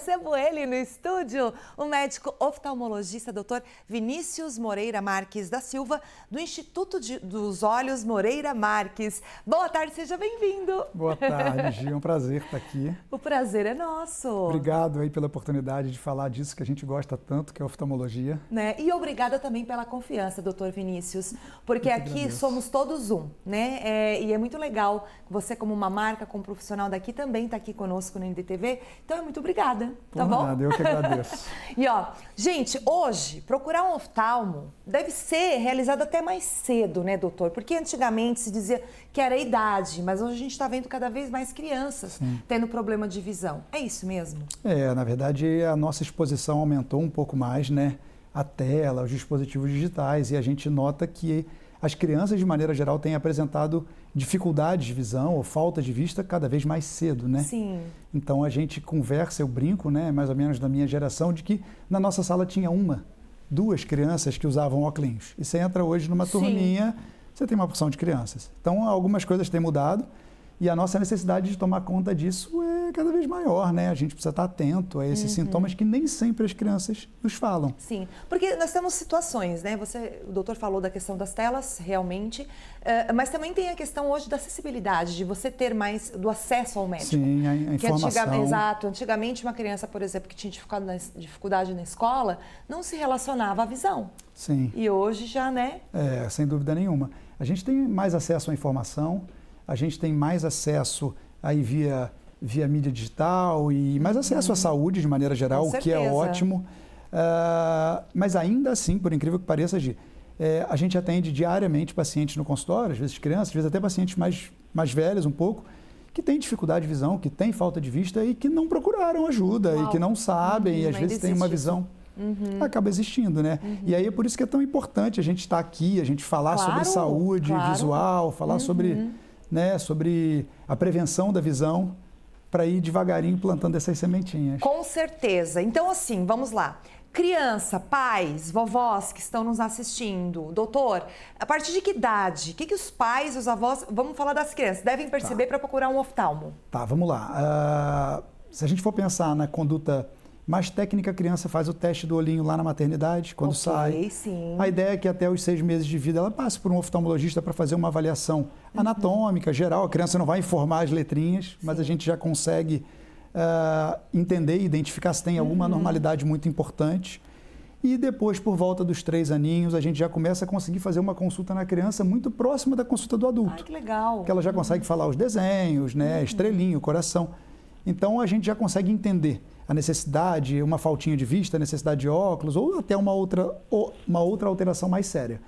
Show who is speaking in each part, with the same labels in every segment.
Speaker 1: recebo ele no estúdio, o médico oftalmologista Dr. Vinícius Moreira Marques da Silva, do Instituto dos Olhos Moreira Marques. Boa tarde, seja bem-vindo.
Speaker 2: Boa tarde, Gi, é um prazer estar aqui.
Speaker 1: O prazer é nosso.
Speaker 2: Obrigado aí pela oportunidade de falar disso que a gente gosta tanto, que é a oftalmologia.
Speaker 1: Né? E obrigada também pela confiança, Dr. Vinícius, porque aqui somos todos um, né? E é muito legal você, como uma marca, como profissional daqui, também está aqui conosco no NDTV. Então, muito obrigada, tá bom?
Speaker 2: Nada, eu que agradeço.
Speaker 1: E ó, gente, hoje, procurar um oftalmo deve ser realizado até mais cedo, né, doutor? Porque antigamente se dizia que era a idade, mas hoje a gente está vendo cada vez mais crianças tendo problema de visão. É isso mesmo?
Speaker 2: Na verdade, a nossa exposição aumentou um pouco mais, né? A tela, os dispositivos digitais, e a gente nota que as crianças, de maneira geral, têm apresentado dificuldades de visão ou falta de vista cada vez mais cedo, né?
Speaker 1: Sim.
Speaker 2: Então a gente conversa, eu brinco, né, mais ou menos da minha geração, de que na nossa sala tinha duas crianças que usavam óculos. E você entra hoje numa turminha, você tem uma porção de crianças. Então algumas coisas têm mudado e a nossa necessidade de tomar conta disso é cada vez maior, né? A gente precisa estar atento a esses sintomas que nem sempre as crianças nos falam.
Speaker 1: Sim, porque nós temos situações, né? O doutor falou da questão das telas, realmente, mas também tem a questão hoje da acessibilidade, de você ter mais do acesso ao médico.
Speaker 2: Sim, a informação.
Speaker 1: Exato. Antigamente, uma criança, por exemplo, que tinha dificuldade na escola, não se relacionava à visão.
Speaker 2: Sim.
Speaker 1: E hoje já, né?
Speaker 2: Sem dúvida nenhuma. A gente tem mais acesso à informação, a gente tem mais acesso aí via mídia digital e mais acesso à saúde de maneira geral, o que é ótimo. Mas ainda assim, por incrível que pareça, Gi, a gente atende diariamente pacientes no consultório, às vezes crianças, às vezes até pacientes mais velhos um pouco, que têm dificuldade de visão, que têm falta de vista e que não procuraram ajuda e que não sabem e às vezes têm uma visão. Acaba existindo, né? E aí é por isso que é tão importante a gente estar aqui, a gente falar sobre saúde visual, falar sobre a prevenção da visão, para ir devagarinho plantando essas sementinhas.
Speaker 1: Com certeza. Então, assim, vamos lá. Criança, pais, vovós que estão nos assistindo, doutor, a partir de que idade? O que os pais, os avós, vamos falar das crianças, devem perceber para procurar um oftalmo?
Speaker 2: Tá, vamos lá. Se a gente for pensar na conduta mais técnica, a criança faz o teste do olhinho lá na maternidade, quando sai.
Speaker 1: Sim.
Speaker 2: A ideia é que até os 6 meses de vida ela passe por um oftalmologista para fazer uma avaliação anatômica, geral. A criança não vai informar as letrinhas, mas a gente já consegue entender e identificar se tem alguma anormalidade muito importante. E depois, por volta dos 3 aninhos, a gente já começa a conseguir fazer uma consulta na criança muito próxima da consulta do adulto.
Speaker 1: Ai, que legal.
Speaker 2: Porque ela já consegue falar os desenhos, né, estrelinho, coração. Então, a gente já consegue entender a necessidade, uma faltinha de vista, a necessidade de óculos ou até uma outra alteração mais séria.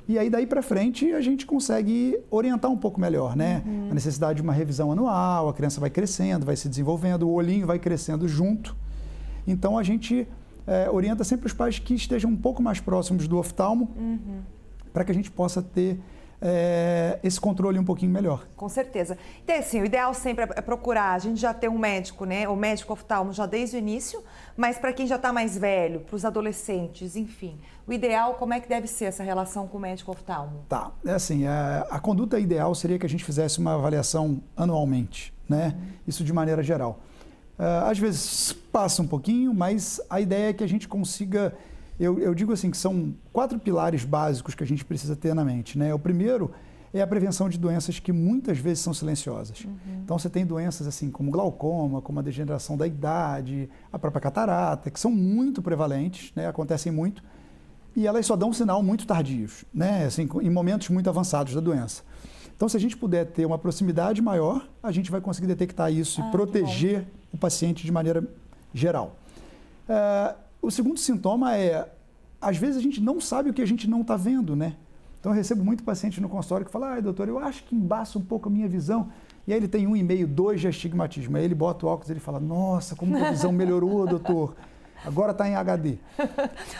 Speaker 2: E aí, daí para frente, a gente consegue orientar um pouco melhor, né? A necessidade de uma revisão anual, a criança vai crescendo, vai se desenvolvendo, o olhinho vai crescendo junto. Então, a gente orienta sempre os pais que estejam um pouco mais próximos do oftalmo para que a gente possa ter esse controle um pouquinho melhor.
Speaker 1: Com certeza. Então, assim, o ideal sempre é procurar, a gente já ter um médico, né? O médico oftalmo já desde o início, mas para quem já está mais velho, para os adolescentes, enfim, o ideal, como é que deve ser essa relação com o médico oftalmo?
Speaker 2: Tá, assim, a conduta ideal seria que a gente fizesse uma avaliação anualmente, né? Isso de maneira geral. Às vezes passa um pouquinho, mas a ideia é que a gente consiga. Eu digo assim que são 4 pilares básicos que a gente precisa ter na mente, né? O primeiro é a prevenção de doenças que muitas vezes são silenciosas. Então você tem doenças assim como glaucoma, como a degeneração da idade, a própria catarata, que são muito prevalentes, né? Acontecem muito, e elas só dão um sinal muito tardios, né? Assim, em momentos muito avançados da doença. Então, se a gente puder ter uma proximidade maior, a gente vai conseguir detectar isso e proteger o paciente de maneira geral. O segundo sintoma às vezes a gente não sabe o que a gente não está vendo, né? Então eu recebo muito paciente no consultório que fala, doutor, eu acho que embaça um pouco a minha visão. E aí ele tem 1,5, 2 de astigmatismo. Aí ele bota o óculos e ele fala, nossa, como a visão melhorou, doutor. Agora está em HD.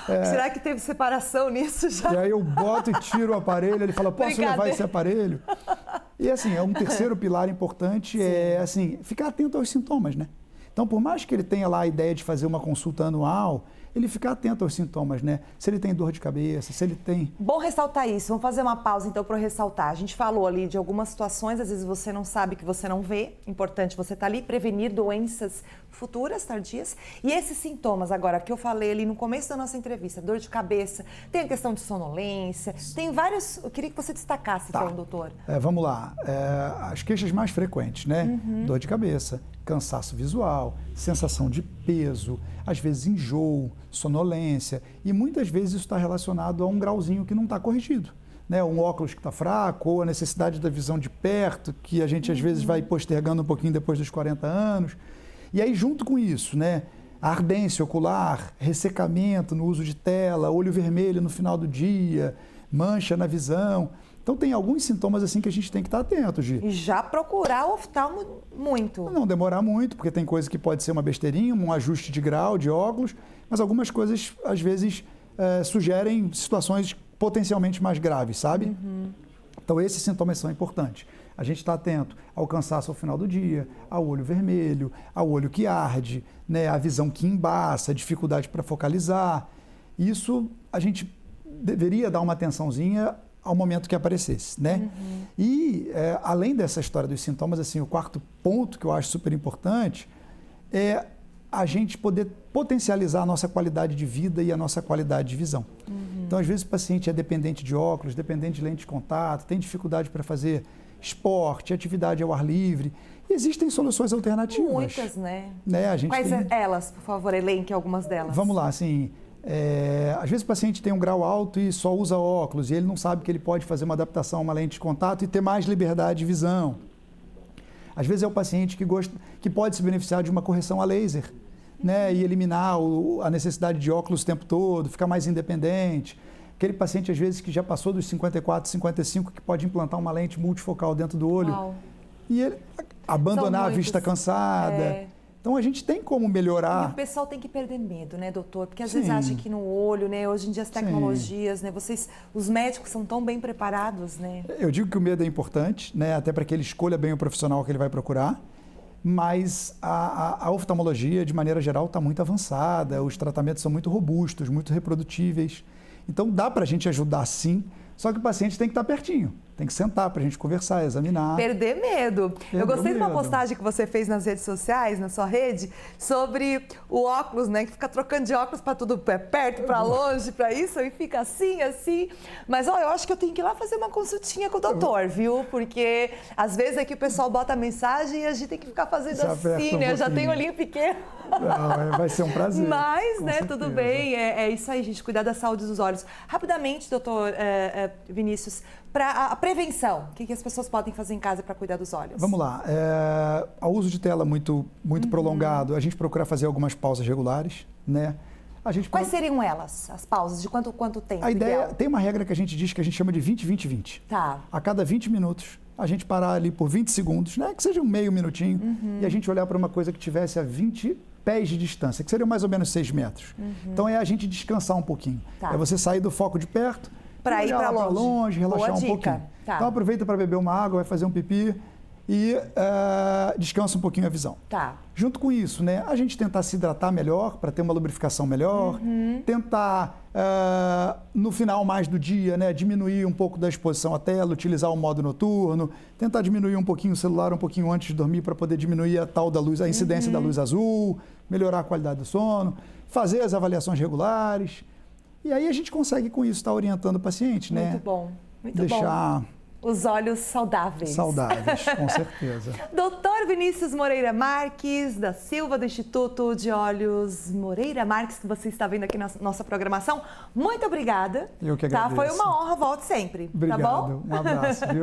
Speaker 1: Será que teve separação nisso já?
Speaker 2: E aí eu boto e tiro o aparelho, ele fala, posso levar esse aparelho? E assim, um terceiro pilar importante assim, ficar atento aos sintomas, né? Então, por mais que ele tenha lá a ideia de fazer uma consulta anual, ele ficar atento aos sintomas, né? Se ele tem dor de cabeça, se ele tem...
Speaker 1: Bom ressaltar isso. Vamos fazer uma pausa, então, para ressaltar. A gente falou ali de algumas situações, às vezes você não sabe que você não vê. Importante você estar ali, prevenir doenças futuras, tardias. E esses sintomas, agora, que eu falei ali no começo da nossa entrevista, dor de cabeça, tem a questão de sonolência, tem vários... Eu queria que você destacasse, então, doutor.
Speaker 2: Vamos lá. As queixas mais frequentes, né? Dor de cabeça, cansaço visual, sensação de peso, às vezes enjoo, sonolência, e muitas vezes isso está relacionado a um grauzinho que não está corrigido, né? Um óculos que está fraco, ou a necessidade da visão de perto, que a gente às vezes vai postergando um pouquinho depois dos 40 anos. E aí, junto com isso, né? A ardência ocular, ressecamento no uso de tela, olho vermelho no final do dia, mancha na visão. Então, tem alguns sintomas assim que a gente tem que estar atento, Gi.
Speaker 1: E já procurar o oftalmo muito.
Speaker 2: Não demorar muito, porque tem coisa que pode ser uma besteirinha, um ajuste de grau, de óculos, mas algumas coisas, às vezes, sugerem situações potencialmente mais graves, sabe? Então, esses sintomas são importantes. A gente está atento ao cansaço ao final do dia, ao olho vermelho, ao olho que arde, né? A visão que embaça, dificuldade para focalizar. Isso a gente deveria dar uma atençãozinha ao momento que aparecesse, né? E, além dessa história dos sintomas, assim, o quarto ponto que eu acho super importante é a gente poder potencializar a nossa qualidade de vida e a nossa qualidade de visão. Então, às vezes, o paciente é dependente de óculos, dependente de lente de contato, tem dificuldade para fazer esporte, atividade ao ar livre. E existem soluções alternativas.
Speaker 1: Muitas, né?
Speaker 2: A gente
Speaker 1: Quais elas, por favor, elenque algumas delas.
Speaker 2: Vamos lá, assim... às vezes o paciente tem um grau alto e só usa óculos e ele não sabe que ele pode fazer uma adaptação a uma lente de contato e ter mais liberdade de visão. Às vezes é o paciente que pode se beneficiar de uma correção a laser, né, e eliminar a necessidade de óculos o tempo todo, ficar mais independente. Aquele paciente, às vezes, que já passou dos 54, 55, que pode implantar uma lente multifocal dentro do olho.
Speaker 1: Uau.
Speaker 2: E ele abandonar a vista cansada. Então, a gente tem como melhorar.
Speaker 1: E o pessoal tem que perder medo, né, doutor? Porque às vezes acha que no olho, né, hoje em dia as tecnologias, né, os médicos são tão bem preparados, né?
Speaker 2: Eu digo que o medo é importante, né, até para que ele escolha bem o profissional que ele vai procurar, mas a oftalmologia, de maneira geral, está muito avançada, os tratamentos são muito robustos, muito reprodutíveis. Então, dá para a gente ajudar sim, só que o paciente tem que estar pertinho. Tem que sentar para a gente conversar, examinar.
Speaker 1: Perder medo. Eu gostei de uma postagem que você fez nas redes sociais, na sua rede, sobre o óculos, né? Que fica trocando de óculos para tudo perto, para longe, para isso, e fica assim, assim. Mas, ó, eu acho que eu tenho que ir lá fazer uma consultinha com o doutor, viu? Porque, às vezes, aqui o pessoal bota a mensagem e a gente tem que ficar fazendo assim, né? Eu já tenho olhinho pequeno.
Speaker 2: Não, vai ser um prazer.
Speaker 1: Mas, né, tudo bem. É isso aí, gente. Cuidar da saúde dos olhos. Rapidamente, doutor Vinícius, para a prevenção, o que as pessoas podem fazer em casa para cuidar dos olhos?
Speaker 2: Vamos lá. O uso de tela muito prolongado, a gente procura fazer algumas pausas regulares, né?
Speaker 1: Quais seriam elas, as pausas? De quanto tempo?
Speaker 2: A ideia,
Speaker 1: ideal?
Speaker 2: tem uma regra que a gente diz que a gente chama de 20-20-20.
Speaker 1: Tá.
Speaker 2: A cada 20 minutos, a gente parar ali por 20 segundos, né? Que seja um meio minutinho, e a gente olhar para uma coisa que tivesse a 20 pés de distância, que seriam mais ou menos 6 metros. Então, é a gente descansar um pouquinho.
Speaker 1: Tá.
Speaker 2: É você sair do foco de perto,
Speaker 1: para ir para
Speaker 2: longe, relaxar um pouquinho.
Speaker 1: Tá.
Speaker 2: Então, aproveita para beber uma água, vai fazer um pipi e descansa um pouquinho a visão.
Speaker 1: Tá.
Speaker 2: Junto com isso, né, a gente tentar se hidratar melhor, para ter uma lubrificação melhor, tentar, no final mais do dia, né, diminuir um pouco da exposição à tela, utilizar o modo noturno, tentar diminuir um pouquinho o celular um pouquinho antes de dormir para poder diminuir a incidência da luz azul, melhorar a qualidade do sono, fazer as avaliações regulares. E aí a gente consegue, com isso, estar orientando o paciente, né?
Speaker 1: Muito bom, muito bom.
Speaker 2: Deixar
Speaker 1: os olhos saudáveis.
Speaker 2: Saudáveis, com certeza.
Speaker 1: Doutor Vinícius Moreira Marques, da Silva, do Instituto de Olhos Moreira Marques, que você está vendo aqui na nossa programação. Muito obrigada.
Speaker 2: Eu que agradeço.
Speaker 1: Foi uma honra, volte sempre.
Speaker 2: Obrigado.
Speaker 1: Tá bom?
Speaker 2: Um abraço, viu?